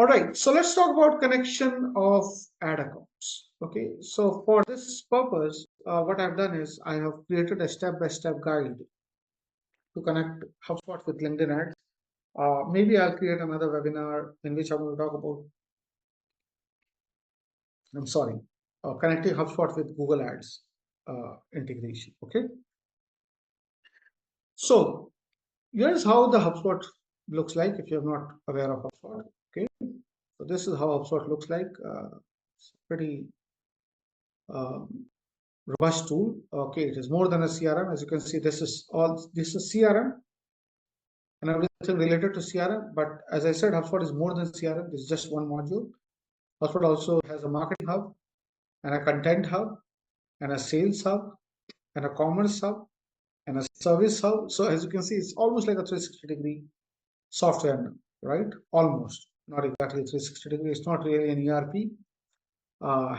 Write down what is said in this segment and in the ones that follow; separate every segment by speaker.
Speaker 1: All right, so let's talk about connection of ad accounts. Okay, so for this purpose, what I've done is I have created a step-by-step guide to connect HubSpot with LinkedIn ads. Maybe I'll create another webinar in which I'm going to talk about, connecting HubSpot with Google Ads integration. Okay, so here's how the HubSpot looks like if you're not aware of HubSpot. Okay, so this is how HubSpot looks like. It's pretty um, robust tool. Okay, it is more than a CRM. As you can see, this is CRM and everything related to CRM. But as I said, HubSpot is more than CRM. It's just one module. HubSpot also has a marketing hub and a content hub and a sales hub and a commerce hub and a service hub. So as you can see, it's almost like a 360-degree software, right? Almost, not exactly 360 degrees. It's not really an ERP.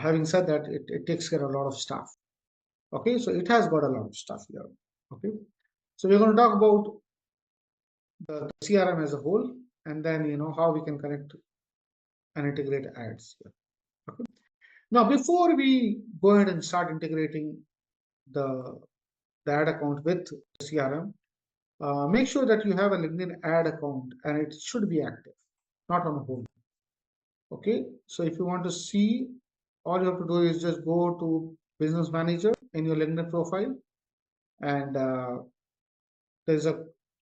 Speaker 1: Having said that, it takes care of a lot of stuff. Okay, so it has got a lot of stuff here. Okay, so we're going to talk about the CRM as a whole, and then how we can connect and integrate ads here. Okay. Now, before we go ahead and start integrating the ad account with the CRM, make sure that you have a LinkedIn ad account and it should be active, not on hold. Okay, so if you want to see, all you have to do is just go to Business Manager in your LinkedIn profile, and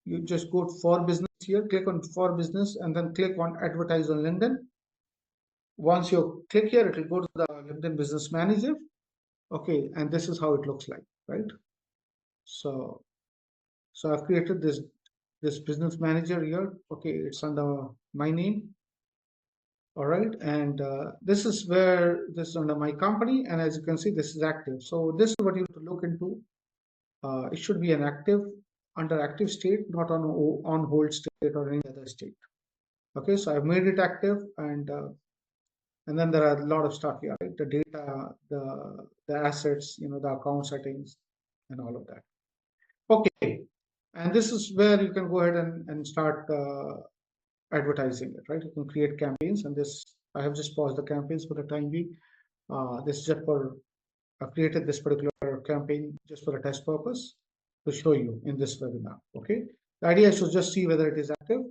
Speaker 1: you just go for business here, click on for business, and then click on advertise on LinkedIn. Once you click here, it will go to the LinkedIn Business Manager. Okay, and this is how it looks like, right? So I've created this Business Manager here. Okay, it's under my name. All right, and this is where this is under my company, and as you can see, this is active. So this is what you have to look into. It should be an under active state, not on hold state or any other state. Okay, so I've made it active, and then there are a lot of stuff here, right? The data, the assets, the account settings, and all of that. Okay, and this is where you can go ahead and start advertising it, right? You can create campaigns, and this I have just paused the campaigns for the time being. This is just for I've created this particular campaign just for a test purpose to show you in this webinar. Okay, the idea is to just see whether it is active.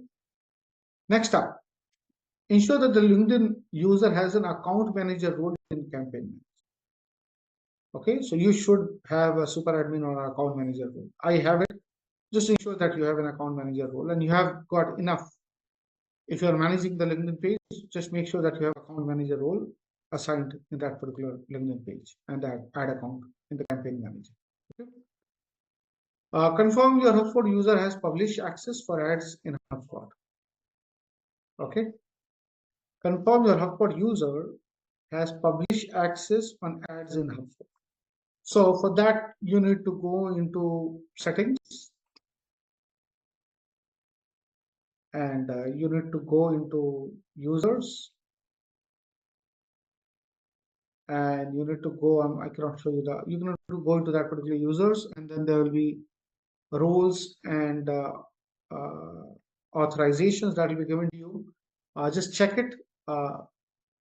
Speaker 1: Next up, ensure that the LinkedIn user has an account manager role in campaign. Okay, so you should have a super admin or an account manager role. I have it. Just ensure that you have an account manager role and you have got enough. If you are managing the LinkedIn page, just make sure that you have account manager role assigned in that particular LinkedIn page and that ad account in the campaign manager. Okay. Confirm your HubSpot user has published access for ads in HubSpot. Okay. Confirm your HubSpot user has published access on ads in HubSpot. So for that, you need to go into settings, and you need to go into users, and you need to go, I cannot show you you need to go into that particular users, and then there will be roles and authorizations that will be given to you. Just check it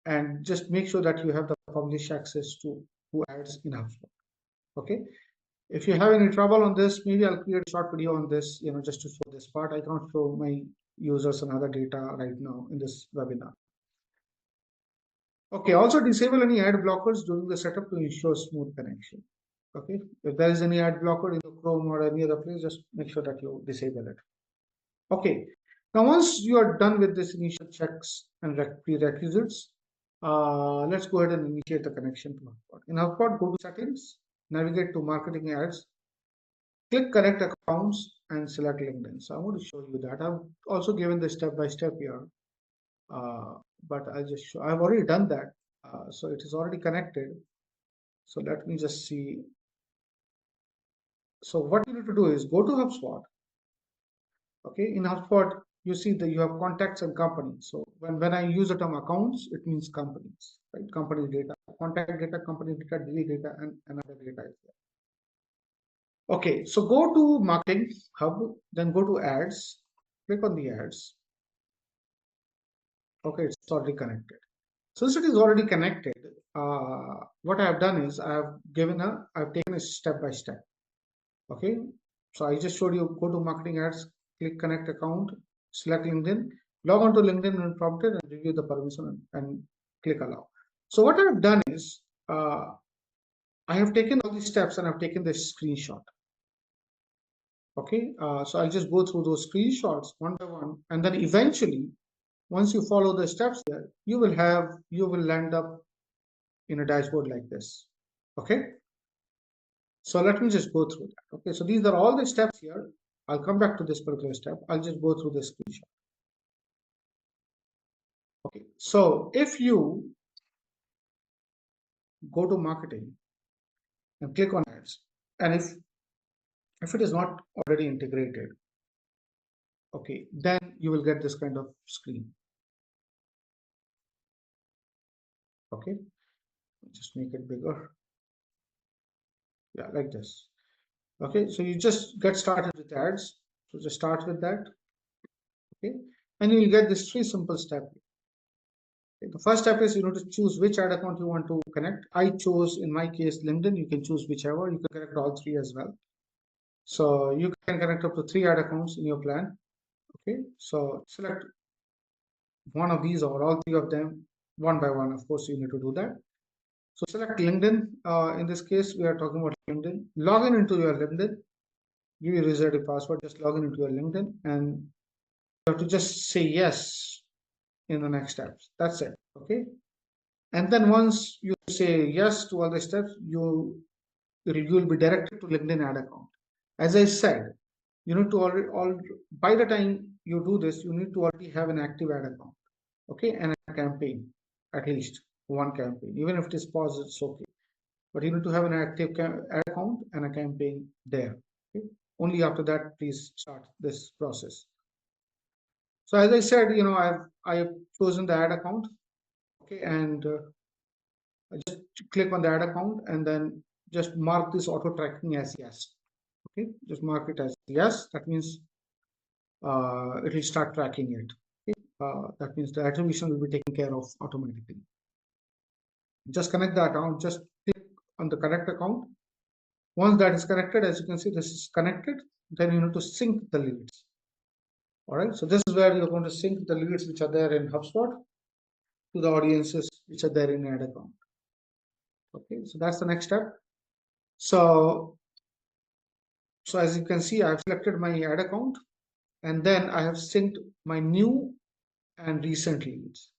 Speaker 1: and just make sure that you have the publish access to ads in HubSpot. Okay. If you have any trouble on this, maybe I'll create a short video on this, just to show this part. I can't show my users and other data right now in this webinar. Okay, also disable any ad blockers during the setup to ensure smooth connection. Okay, if there is any ad blocker in the Chrome or any other place, just make sure that you disable it. Okay, now once you are done with this initial checks and prerequisites, let's go ahead and initiate the connection to HubSpot. In HubSpot, go to settings, navigate to marketing ads, click connect accounts and select LinkedIn. So I'm going to show you that. I've also given the step-by-step here, but I've already done that. So it is already connected. So let me just see. So what you need to do is go to HubSpot. Okay, in HubSpot, you see that you have contacts and companies. So when I use the term accounts, it means companies, right? Company data, contact data, company data, daily data, and another data is there. Okay, so go to Marketing Hub, then go to Ads, click on the Ads. Okay, it's already connected. So since it is already connected, what I have done is I've taken a step by step. Okay, so I just showed you, go to marketing ads, click connect account, select LinkedIn, log on to LinkedIn when prompted, and review the permission and click allow. So what I've done is I have taken all these steps and I've taken this screenshot. Okay, so I'll just go through those screenshots one by one, and then eventually, once you follow the steps there, you will land up in a dashboard like this. Okay, so let me just go through that. Okay, so these are all the steps here. I'll come back to this particular step. I'll just go through the screenshot. Okay, so if you go to marketing and click on ads, and if it is not already integrated, okay, then you will get this kind of screen. Okay, just make it bigger. Yeah, like this. Okay, so you just get started with ads. So just start with that. Okay, and you will get this three simple steps. Okay, the first step is you need to choose which ad account you want to connect. I chose, in my case, LinkedIn. You can choose whichever. You can connect all three as well. So you can connect up to 3 ad accounts in your plan. Okay, so select one of these or all three of them one by one. Of course, you need to do that. So select LinkedIn. In this case, we are talking about LinkedIn. Log in into your LinkedIn. Give your user password. Just log in into your LinkedIn, and you have to just say yes in the next steps. That's it. Okay. And then once you say yes to all the steps, you will be directed to LinkedIn ad account. As I said, you need to by the time you do this, you need to already have an active ad account. Okay, and a campaign, at least one campaign. Even if it is paused, it's okay. But you need to have an active ad account and a campaign there. Okay? Only after that, please start this process. So as I said, I have chosen the ad account. Okay, and I just click on the ad account and then just mark this auto tracking as yes. Okay, just mark it as yes. That means it will start tracking it. Okay? That means the attribution will be taken care of automatically. Just connect the account. Just click on the connect account. Once that is connected, as you can see, this is connected. Then you need to sync the leads. All right. So this is where you're going to sync the leads which are there in HubSpot to the audiences which are there in ad account. Okay. So that's the next step. So as you can see, I've selected my ad account, and then I have synced my new and recent leads.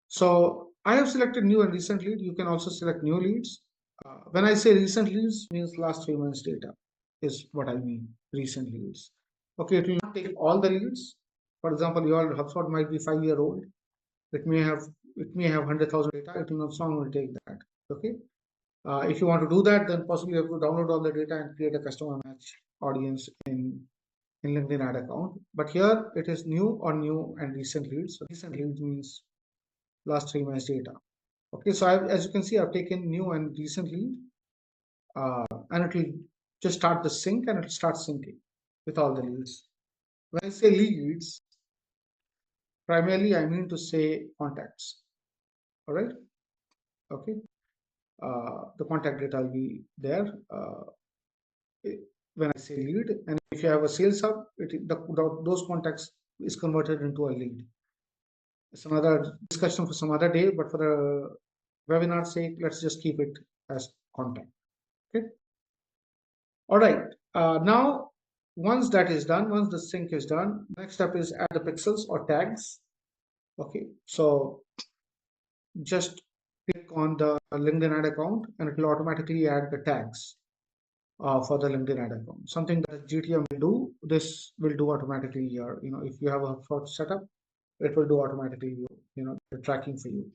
Speaker 1: So I have selected new and recent lead. You can also select new leads. When I say recent leads, means last 3 months data is what I mean, recent leads. Okay, it will not take all the leads. For example, your HubSpot might be 5-year-old. It may have 100,000 data. It will not take that. Okay. If you want to do that, then possibly you have to download all the data and create a customer match audience in LinkedIn ad account. But here it is new and recent leads. So recent leads means last 3 months data. Okay, so as you can see, I've taken new and recent lead, and it will just start the sync, and it will start syncing with all the leads. When I say leads, primarily I mean to say contacts. All right. Okay. The contact data will be there when I say lead, and if you have a sales hub, those contacts is converted into a lead. It's another discussion for some other day, but for the webinar sake, let's just keep it as contact. Okay. All right. Now, once that is done, once the sync is done, next step is add the pixels or tags. Okay. So just click on the LinkedIn ad account, and it will automatically add the tags for the LinkedIn ad account. Something that GTM will do. This will do automatically here. If you have a HubSpot setup, it will do automatically. The tracking for you.